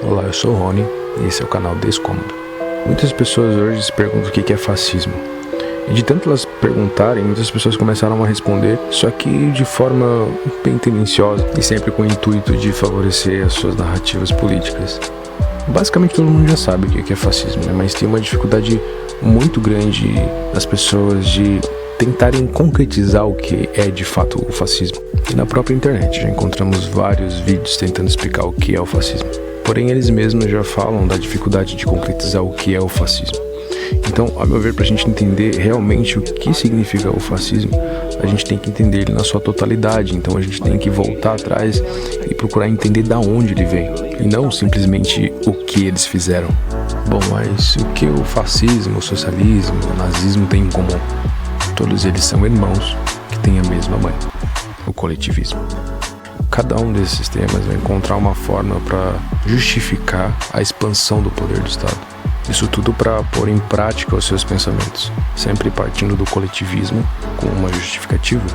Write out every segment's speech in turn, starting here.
Olá, eu sou o Rony e esse é o canal Descômodo. Muitas pessoas hoje se perguntam o que é fascismo. E de tanto elas perguntarem, muitas pessoas começaram a responder, só que de forma bem tendenciosa e sempre com o intuito de favorecer as suas narrativas políticas. Basicamente todo mundo já sabe o que é fascismo, né? Mas tem uma dificuldade muito grande das pessoas de tentarem concretizar o que é de fato o fascismo. E na própria internet já encontramos vários vídeos tentando explicar o que é o fascismo. Porém, eles mesmos já falam da dificuldade de concretizar o que é o fascismo. Então, a meu ver, para a gente entender realmente o que significa o fascismo, a gente tem que entender ele na sua totalidade. Então, a gente tem que voltar atrás e procurar entender da onde ele vem, e não simplesmente o que eles fizeram. Bom, mas o que o fascismo, o socialismo, o nazismo têm em comum? Todos eles são irmãos que têm a mesma mãe, o coletivismo. Cada um desses sistemas vai encontrar uma forma para justificar a expansão do poder do Estado. Isso tudo para pôr em prática os seus pensamentos, sempre partindo do coletivismo com uma justificativa.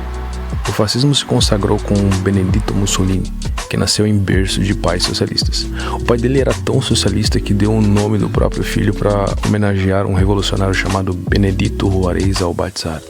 O fascismo se consagrou com Benedetto Mussolini, que nasceu em berço de pais socialistas. O pai dele era tão socialista que deu o nome do próprio filho para homenagear um revolucionário chamado Benedetto Juarez Albatizar.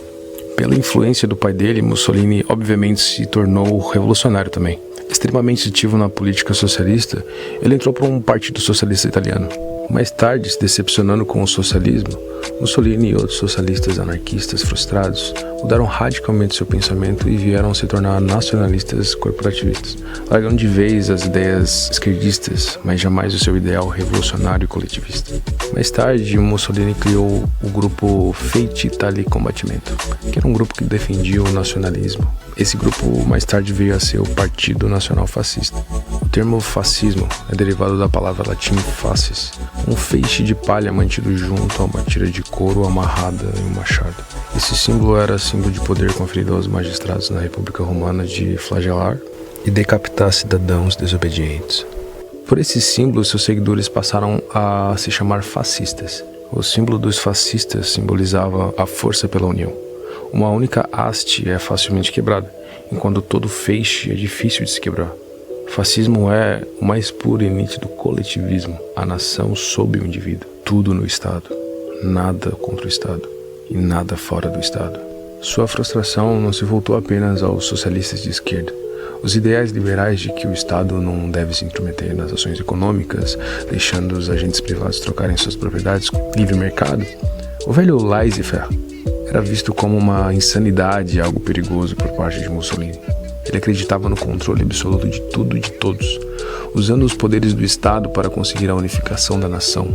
Pela influência do pai dele, Mussolini obviamente se tornou revolucionário também. Extremamente ativo na política socialista, ele entrou para um partido socialista italiano. Mais tarde, se decepcionando com o socialismo, Mussolini e outros socialistas anarquistas frustrados mudaram radicalmente seu pensamento e vieram se tornar nacionalistas corporativistas, largando de vez as ideias esquerdistas, mas jamais o seu ideal revolucionário e coletivista. Mais tarde, Mussolini criou o grupo Feiti Italia Combattimento, que era um grupo que defendia o nacionalismo. Esse grupo mais tarde veio a ser o Partido Nacional Fascista. O termo fascismo é derivado da palavra latim fasces, um feixe de palha mantido junto a uma tira de couro amarrada em um machado. Esse símbolo era símbolo de poder conferido aos magistrados na República Romana de flagelar e decapitar cidadãos desobedientes. Por esse símbolo, seus seguidores passaram a se chamar fascistas. O símbolo dos fascistas simbolizava a força pela união. Uma única haste é facilmente quebrada, enquanto todo feixe é difícil de se quebrar. Fascismo é o mais puro e nítido coletivismo, a nação sob o indivíduo, tudo no Estado, nada contra o Estado e nada fora do Estado. Sua frustração não se voltou apenas aos socialistas de esquerda. Os ideais liberais de que o Estado não deve se intrometer nas ações econômicas, deixando os agentes privados trocarem suas propriedades com livre mercado, o velho laissez-faire era visto como uma insanidade e algo perigoso por parte de Mussolini. Ele acreditava no controle absoluto de tudo e de todos, usando os poderes do Estado para conseguir a unificação da nação.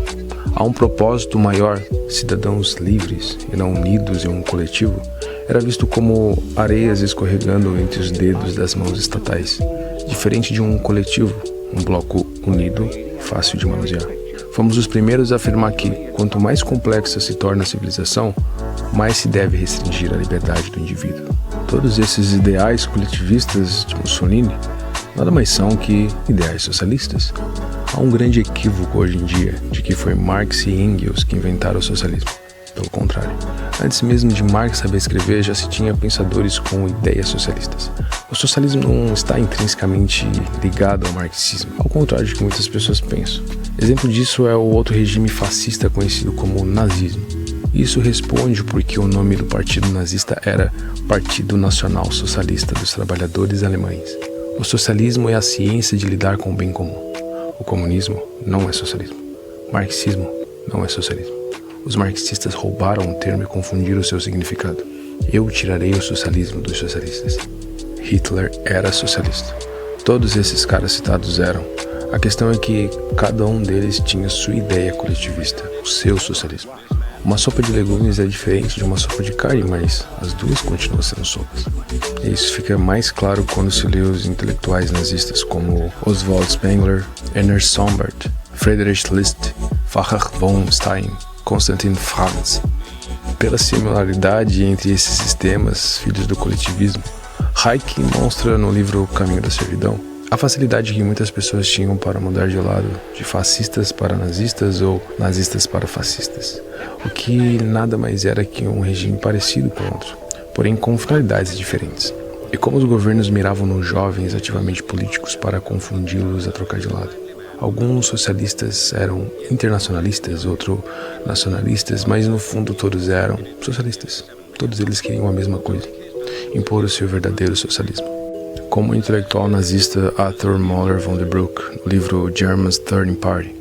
Há um propósito maior, cidadãos livres e não unidos em um coletivo, era visto como areias escorregando entre os dedos das mãos estatais, diferente de um coletivo, um bloco unido, fácil de manusear. Fomos os primeiros a afirmar que, quanto mais complexa se torna a civilização, mais se deve restringir a liberdade do indivíduo. Todos esses ideais coletivistas de Mussolini nada mais são que ideais socialistas. Há um grande equívoco hoje em dia de que foi Marx e Engels que inventaram o socialismo. Pelo contrário, antes mesmo de Marx saber escrever, já se tinha pensadores com ideias socialistas. O socialismo não está intrinsecamente ligado ao marxismo, ao contrário de que muitas pessoas pensam. Exemplo disso é o outro regime fascista conhecido como nazismo. Isso responde porque o nome do partido nazista era Partido Nacional Socialista dos Trabalhadores Alemães. O socialismo é a ciência de lidar com o bem comum. O comunismo não é socialismo. O marxismo não é socialismo. Os marxistas roubaram o termo e confundiram o seu significado. Eu tirarei o socialismo dos socialistas. Hitler era socialista. Todos esses caras citados eram. A questão é que cada um deles tinha sua ideia coletivista, o seu socialismo. Uma sopa de legumes é diferente de uma sopa de carne, mas as duas continuam sendo sopas. E isso fica mais claro quando se lê os intelectuais nazistas como Oswald Spengler, Ernst Sombart, Friedrich List, Fachach von Stein, Konstantin Franz. Pela similaridade entre esses sistemas, filhos do coletivismo, Hayek mostra no livro O Caminho da Servidão a facilidade que muitas pessoas tinham para mudar de lado, de fascistas para nazistas ou nazistas para fascistas, o que nada mais era que um regime parecido com outro, porém com finalidades diferentes. E como os governos miravam nos jovens ativamente políticos para confundi-los a trocar de lado. Alguns socialistas eram internacionalistas, outros nacionalistas, mas no fundo todos eram socialistas. Todos eles queriam a mesma coisa, impor o seu verdadeiro socialismo. Como o intelectual nazista Arthur Moller von der Bruck, no livro Germany's Third Party,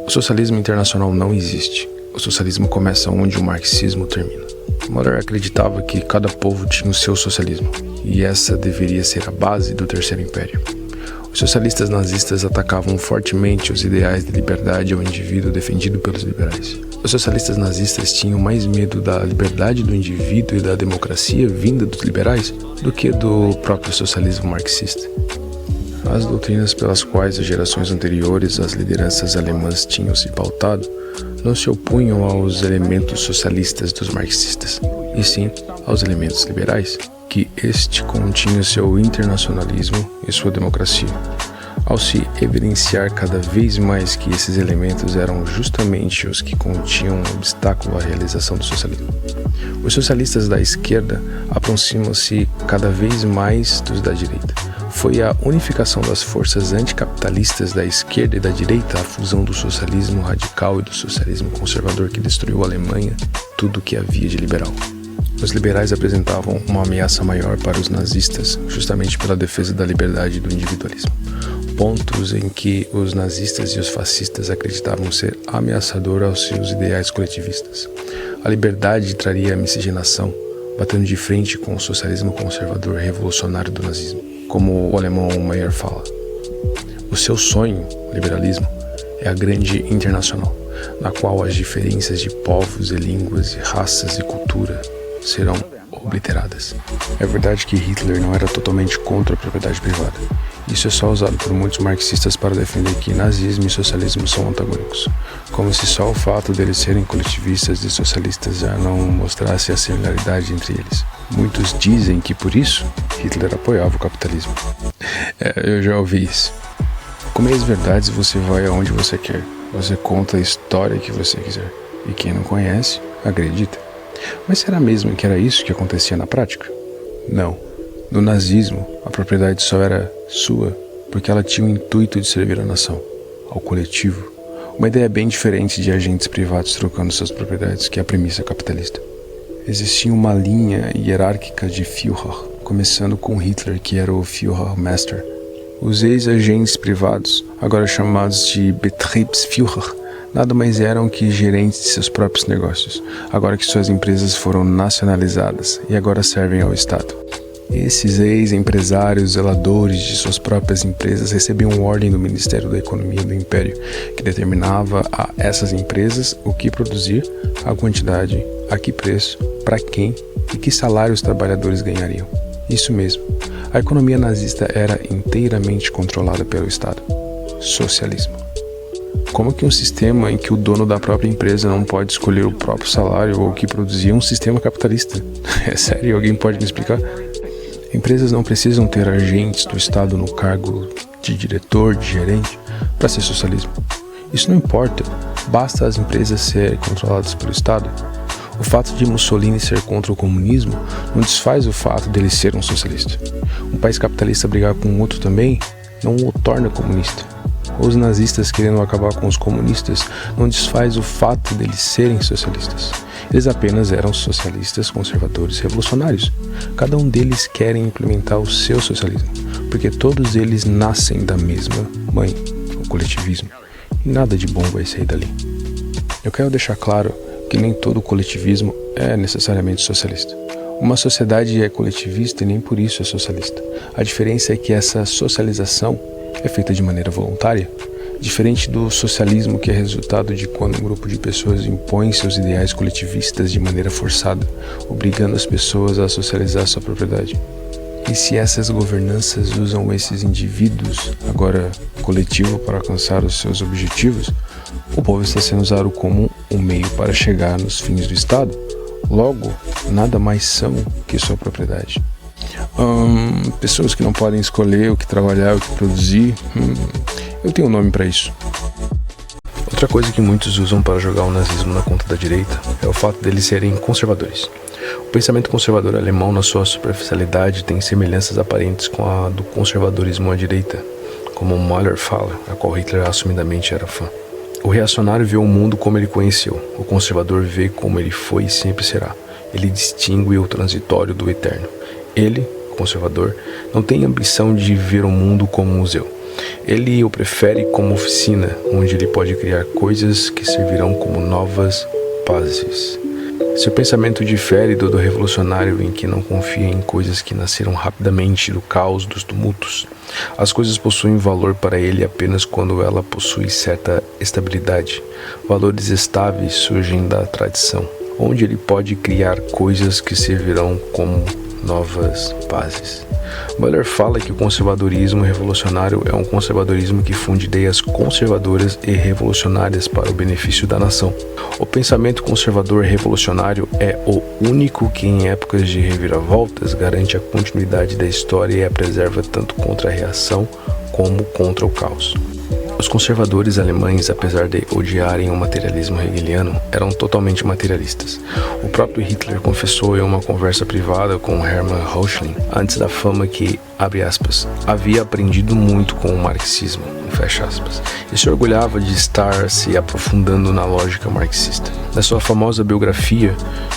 o socialismo internacional não existe. O socialismo começa onde o marxismo termina. Moller acreditava que cada povo tinha o seu socialismo, e essa deveria ser a base do Terceiro Império. Os socialistas nazistas atacavam fortemente os ideais de liberdade ao indivíduo defendido pelos liberais. Os socialistas nazistas tinham mais medo da liberdade do indivíduo e da democracia vinda dos liberais do que do próprio socialismo marxista. As doutrinas pelas quais as gerações anteriores às lideranças alemãs tinham se pautado não se opunham aos elementos socialistas dos marxistas, e sim aos elementos liberais, que este continha seu internacionalismo e sua democracia, ao se evidenciar cada vez mais que esses elementos eram justamente os que continham um obstáculo à realização do socialismo. Os socialistas da esquerda aproximam-se cada vez mais dos da direita. Foi a unificação das forças anticapitalistas da esquerda e da direita, a fusão do socialismo radical e do socialismo conservador que destruiu a Alemanha, tudo o que havia de liberal. Os liberais apresentavam uma ameaça maior para os nazistas, justamente pela defesa da liberdade e do individualismo. Pontos em que os nazistas e os fascistas acreditavam ser ameaçador aos seus ideais coletivistas. A liberdade traria a miscigenação, batendo de frente com o socialismo conservador revolucionário do nazismo. Como o alemão Meyer fala, o seu sonho, o liberalismo, é a grande internacional, na qual as diferenças de povos e línguas e raças e cultura serão obliteradas. É verdade que Hitler não era totalmente contra a propriedade privada. Isso é só usado por muitos marxistas para defender que nazismo e socialismo são antagônicos, como se só o fato deles serem coletivistas e socialistas já não mostrasse a similaridade entre eles. Muitos dizem que por isso Hitler apoiava o capitalismo. Eu já ouvi isso. Com meias verdades você vai aonde você quer. Você conta a história que você quiser. E quem não conhece, acredita. Mas será mesmo que era isso que acontecia na prática? Não. No nazismo, a propriedade só era sua porque ela tinha o intuito de servir à nação, ao coletivo. Uma ideia bem diferente de agentes privados trocando suas propriedades, que é a premissa capitalista. Existia uma linha hierárquica de Führer, começando com Hitler, que era o Führermeister. Os ex-agentes privados, agora chamados de Betriebsführer, nada mais eram que gerentes de seus próprios negócios, agora que suas empresas foram nacionalizadas e agora servem ao Estado. Esses ex-empresários zeladores de suas próprias empresas recebiam ordem do Ministério da Economia do Império, que determinava a essas empresas o que produzir, a quantidade, a que preço, para quem e que salário os trabalhadores ganhariam. Isso mesmo, a economia nazista era inteiramente controlada pelo Estado. Socialismo. Como que um sistema em que o dono da própria empresa não pode escolher o próprio salário ou o que produzir um sistema capitalista? É sério? Alguém pode me explicar? Empresas não precisam ter agentes do Estado no cargo de diretor, de gerente, para ser socialismo. Isso não importa, basta as empresas serem controladas pelo Estado. O fato de Mussolini ser contra o comunismo não desfaz o fato dele ser um socialista. Um país capitalista brigar com outro também não o torna comunista. Os nazistas querendo acabar com os comunistas não desfaz o fato deles serem socialistas. Eles apenas eram socialistas, conservadores, revolucionários. Cada um deles quer implementar o seu socialismo, porque todos eles nascem da mesma mãe, o coletivismo, e nada de bom vai sair dali. Eu quero deixar claro que nem todo coletivismo é necessariamente socialista. Uma sociedade é coletivista e nem por isso é socialista. A diferença é que essa socialização é feita de maneira voluntária, diferente do socialismo, que é resultado de quando um grupo de pessoas impõe seus ideais coletivistas de maneira forçada, obrigando as pessoas a socializar sua propriedade. E se essas governanças usam esses indivíduos, agora coletivo, para alcançar os seus objetivos, o povo está sendo usado como um meio para chegar nos fins do Estado. Logo, nada mais são que sua propriedade. Pessoas que não podem escolher o que trabalhar, o que produzir. Eu tenho um nome para isso. Outra coisa que muitos usam para jogar o nazismo na conta da direita é o fato deles serem conservadores. O pensamento conservador alemão, na sua superficialidade, tem semelhanças aparentes com a do conservadorismo à direita, como Mahler fala, a qual Hitler assumidamente era fã. O reacionário vê o mundo como ele conheceu, o conservador vê como ele foi e sempre será. Ele distingue o transitório do eterno. Ele, o conservador, não tem ambição de ver o mundo como um museu. Ele o prefere como oficina, onde ele pode criar coisas que servirão como novas pazes. Seu pensamento difere do revolucionário, em que não confia em coisas que nasceram rapidamente do caos dos tumultos. As coisas possuem valor para ele apenas quando ela possui certa estabilidade. Valores estáveis surgem da tradição, onde ele pode criar coisas que servirão como novas pazes. Mahler fala que o conservadorismo revolucionário é um conservadorismo que funde ideias conservadoras e revolucionárias para o benefício da nação. O pensamento conservador revolucionário é o único que, em épocas de reviravoltas, garante a continuidade da história e a preserva tanto contra a reação como contra o caos. Os conservadores alemães, apesar de odiarem o materialismo hegeliano, eram totalmente materialistas. O próprio Hitler confessou em uma conversa privada com Hermann Röchling, antes da fama, que, abre aspas, havia aprendido muito com o marxismo, fecha aspas, e se orgulhava de estar se aprofundando na lógica marxista. Na sua famosa biografia,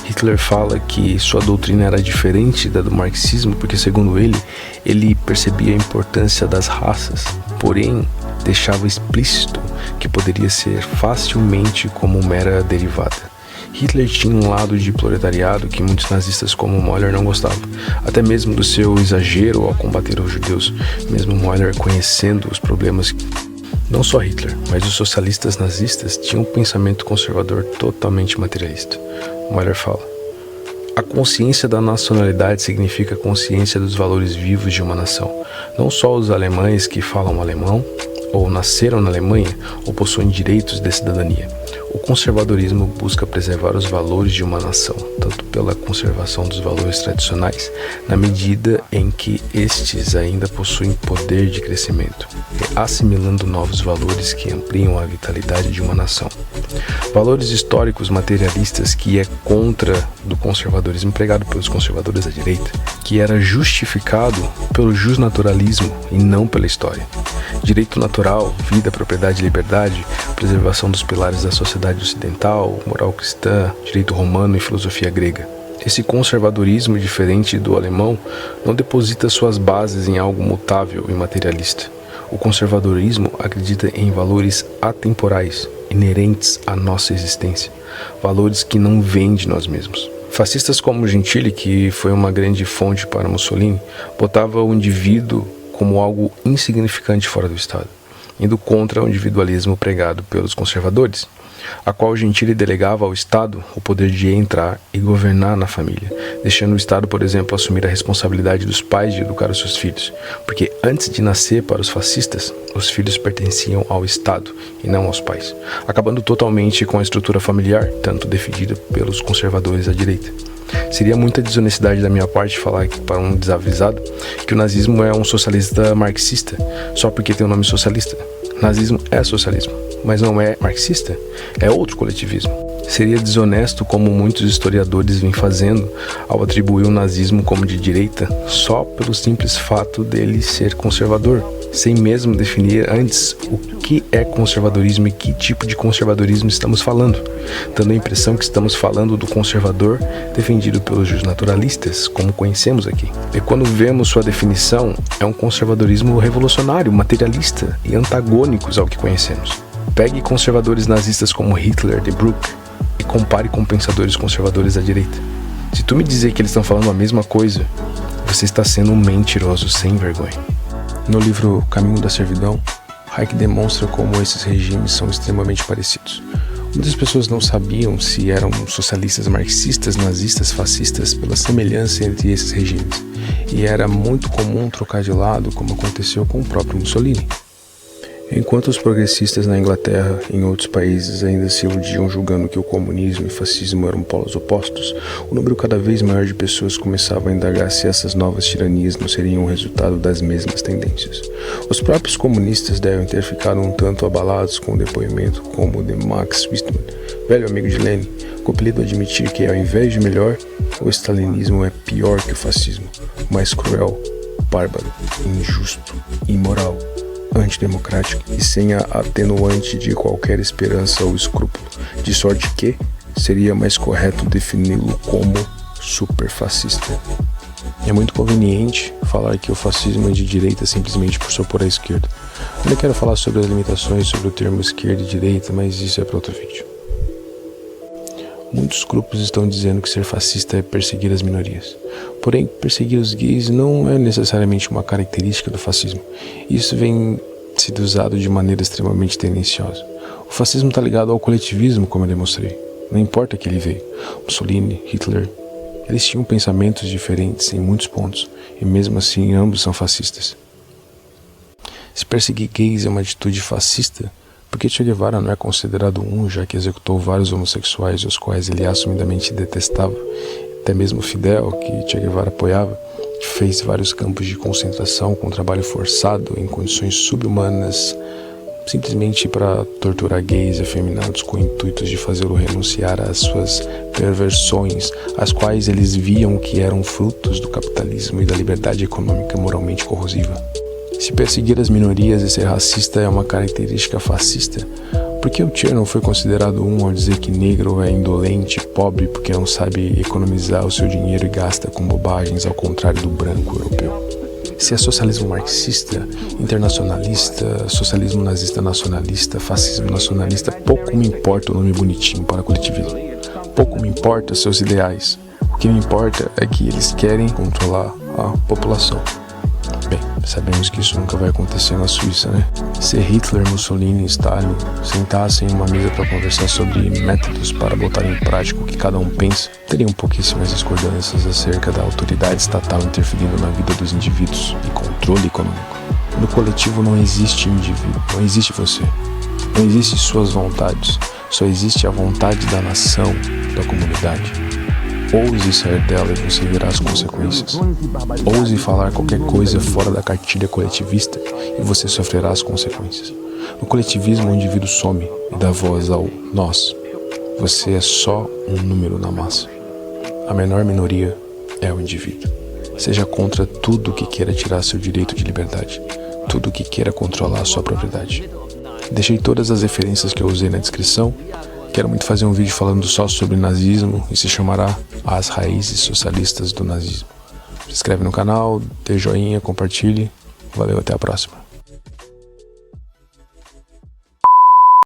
Hitler fala que sua doutrina era diferente da do marxismo porque, segundo ele percebia a importância das raças, porém deixava explícito que poderia ser facilmente como mera derivada. Hitler tinha um lado de proletariado que muitos nazistas como Mahler não gostavam, até mesmo do seu exagero ao combater os judeus, mesmo Mahler conhecendo os problemas. Não só Hitler, mas os socialistas nazistas tinham um pensamento conservador totalmente materialista. Mahler fala: a consciência da nacionalidade significa a consciência dos valores vivos de uma nação. Não só os alemães que falam alemão, ou nasceram na Alemanha, ou possuem direitos de cidadania. O conservadorismo busca preservar os valores de uma nação, tanto pela conservação dos valores tradicionais, na medida em que estes ainda possuem poder de crescimento, e assimilando novos valores que ampliam a vitalidade de uma nação. Valores históricos materialistas que é contra do conservadorismo pregado pelos conservadores da direita, que era justificado pelo justnaturalismo e não pela história. Direito natural, vida, propriedade e liberdade, preservação dos pilares da sociedade ocidental, moral cristã, direito romano e filosofia grega. Esse conservadorismo, diferente do alemão, não deposita suas bases em algo mutável e materialista. O conservadorismo acredita em valores atemporais, inerentes à nossa existência, valores que não vêm de nós mesmos. Fascistas como Gentili, que foi uma grande fonte para Mussolini, botava o indivíduo como algo insignificante fora do Estado, indo contra o individualismo pregado pelos conservadores, a qual Gentili delegava ao Estado o poder de entrar e governar na família, deixando o Estado, por exemplo, assumir a responsabilidade dos pais de educar os seus filhos, porque antes de nascer para os fascistas, os filhos pertenciam ao Estado e não aos pais, acabando totalmente com a estrutura familiar, tanto defendida pelos conservadores à direita. Seria muita desonestidade da minha parte falar para um desavisado que o nazismo é um socialista marxista, só porque tem o nome socialista. Nazismo é socialismo, mas não é marxista, é outro coletivismo. Seria desonesto, como muitos historiadores vêm fazendo, ao atribuir o nazismo como de direita só pelo simples fato dele ser conservador, sem mesmo definir antes o que é conservadorismo e que tipo de conservadorismo estamos falando, dando a impressão que estamos falando do conservador defendido pelos justnaturalistas, como conhecemos aqui. E quando vemos sua definição, é um conservadorismo revolucionário, materialista e antagônicos ao que conhecemos. Pegue conservadores nazistas como Hitler, de Brooke, e compare com pensadores conservadores da direita. Se tu me dizer que eles estão falando a mesma coisa, você está sendo um mentiroso sem vergonha. No livro Caminho da Servidão, Hayek demonstra como esses regimes são extremamente parecidos. Muitas pessoas não sabiam se eram socialistas marxistas, nazistas, fascistas, pela semelhança entre esses regimes, e era muito comum trocar de lado, como aconteceu com o próprio Mussolini. Enquanto os progressistas na Inglaterra e em outros países ainda se iludiam julgando que o comunismo e o fascismo eram polos opostos, o número cada vez maior de pessoas começava a indagar se essas novas tiranias não seriam o resultado das mesmas tendências. Os próprios comunistas devem ter ficado um tanto abalados com o depoimento como o de Max Weizmann, velho amigo de Lenin, compelido a admitir que, ao invés de melhor, o stalinismo é pior que o fascismo, mais cruel, bárbaro, injusto, imoral, antidemocrática e sem a atenuante de qualquer esperança ou escrúpulo, de sorte que seria mais correto defini-lo como superfascista. É muito conveniente falar que o fascismo é de direita simplesmente por se opor à esquerda. Eu não quero falar sobre as limitações sobre o termo esquerda e direita, mas isso é para outro vídeo. Muitos grupos estão dizendo que ser fascista é perseguir as minorias. Porém, perseguir os gays não é necessariamente uma característica do fascismo. Isso vem sendo usado de maneira extremamente tendenciosa. O fascismo está ligado ao coletivismo, como eu demonstrei. Não importa que ele veio. Mussolini, Hitler, eles tinham pensamentos diferentes em muitos pontos, e mesmo assim ambos são fascistas. Se perseguir gays é uma atitude fascista, por que Che Guevara não é considerado um, já que executou vários homossexuais, os quais ele assumidamente detestava? Até mesmo Fidel, que Che Guevara apoiava, fez vários campos de concentração com trabalho forçado em condições subhumanas, simplesmente para torturar gays e afeminados com intuitos de fazê-lo renunciar às suas perversões, as quais eles viam que eram frutos do capitalismo e da liberdade econômica moralmente corrosiva. Se perseguir as minorias e ser racista é uma característica fascista, por que o Che não foi considerado um ao dizer que negro é indolente, pobre porque não sabe economizar o seu dinheiro e gasta com bobagens, ao contrário do branco europeu? Se é socialismo marxista, internacionalista, socialismo nazista nacionalista, fascismo nacionalista, pouco me importa o nome bonitinho para coletivismo. Pouco me importa seus ideais. O que me importa é que eles querem controlar a população. Bem, sabemos que isso nunca vai acontecer na Suíça, né? Se Hitler, Mussolini e Stalin sentassem em uma mesa para conversar sobre métodos para botar em prática o que cada um pensa, teriam pouquíssimas discordâncias acerca da autoridade estatal interferindo na vida dos indivíduos e controle econômico. No coletivo não existe indivíduo, não existe você, não existe suas vontades, só existe a vontade da nação, da comunidade. Ouse sair dela e você verá as consequências. Ouse falar qualquer coisa fora da cartilha coletivista e você sofrerá as consequências. No coletivismo, o indivíduo some e dá voz ao nós. Você é só um número na massa. A menor minoria é o indivíduo. Seja contra tudo que queira tirar seu direito de liberdade, tudo que queira controlar a sua propriedade. Deixei todas as referências que eu usei na descrição. Quero muito fazer um vídeo falando só sobre nazismo e se chamará As Raízes Socialistas do Nazismo. Se inscreve no canal, dê joinha, compartilhe. Valeu, até a próxima.